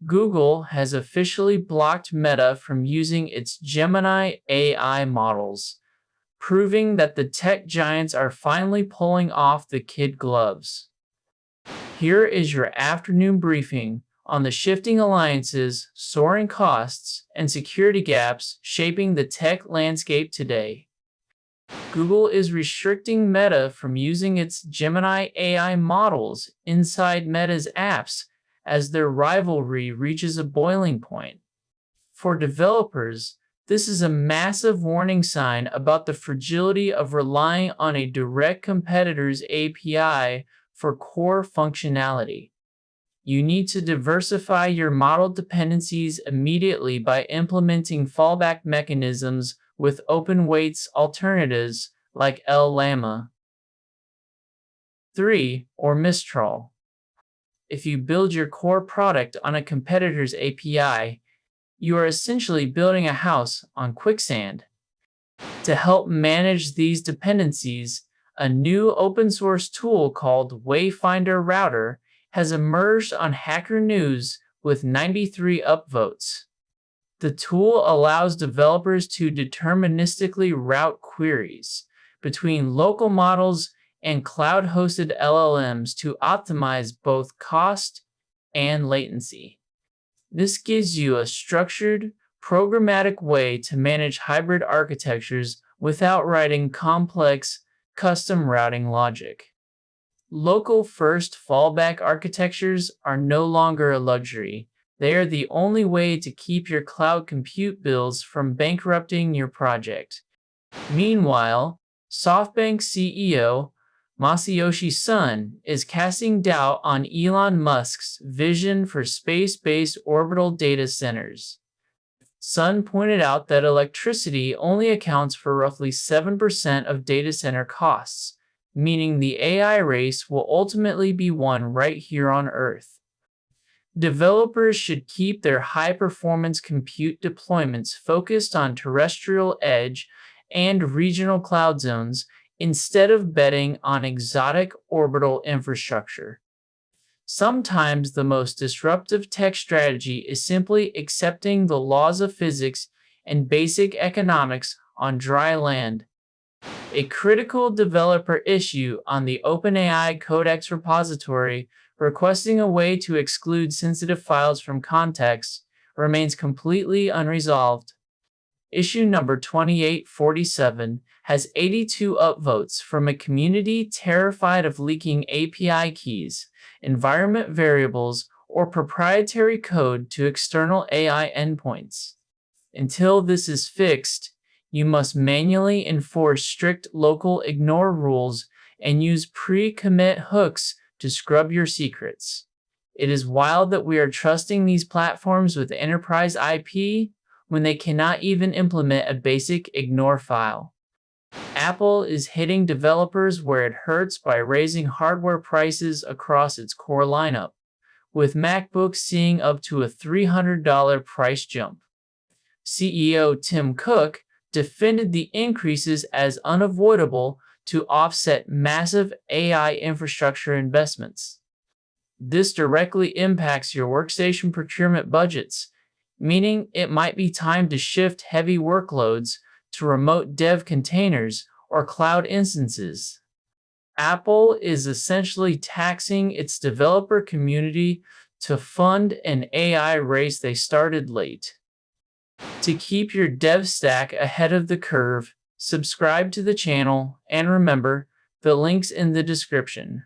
Google has officially blocked Meta from using its Gemini AI models, proving that the tech giants are finally pulling off the kid gloves. Here is your afternoon briefing on the shifting alliances, soaring costs, and security gaps shaping the tech landscape today. Google is restricting Meta from using its Gemini AI models inside Meta's apps as their rivalry reaches a boiling point. For developers, this is a massive warning sign about the fragility of relying on a direct competitor's API for core functionality. You need to diversify your model dependencies immediately by implementing fallback mechanisms with open weights alternatives like LLM. 3. Or Mistral. If you build your core product on a competitor's API, you are essentially building a house on quicksand. To help manage these dependencies, a new open source tool called Wayfinder Router has emerged on Hacker News with 93 upvotes. The tool allows developers to deterministically route queries between local models and cloud-hosted LLMs to optimize both cost and latency. This gives you a structured, programmatic way to manage hybrid architectures without writing complex, custom routing logic. Local-first fallback architectures are no longer a luxury. They are the only way to keep your cloud compute bills from bankrupting your project. Meanwhile, SoftBank CEO Masayoshi Son is casting doubt on Elon Musk's vision for space-based orbital data centers. Son pointed out that electricity only accounts for roughly 7% of data center costs, meaning the AI race will ultimately be won right here on Earth. Developers should keep their high-performance compute deployments focused on terrestrial edge and regional cloud zones instead of betting on exotic orbital infrastructure. Sometimes the most disruptive tech strategy is simply accepting the laws of physics and basic economics on dry land. A critical developer issue on the OpenAI Codex repository requesting a way to exclude sensitive files from context remains completely unresolved. Issue number 2847 has 82 upvotes from a community terrified of leaking API keys, environment variables, or proprietary code to external AI endpoints. Until this is fixed, you must manually enforce strict local ignore rules and use pre-commit hooks to scrub your secrets. It is wild that we are trusting these platforms with enterprise IP when they cannot even implement a basic ignore file. Apple is hitting developers where it hurts by raising hardware prices across its core lineup, with MacBooks seeing up to a $300 price jump. CEO Tim Cook defended the increases as unavoidable to offset massive AI infrastructure investments. This directly impacts your workstation procurement budgets, meaning it might be time to shift heavy workloads to remote dev containers or cloud instances. Apple is essentially taxing its developer community to fund an AI race they started late. To keep your dev stack ahead of the curve, subscribe to the channel and remember the links in the description.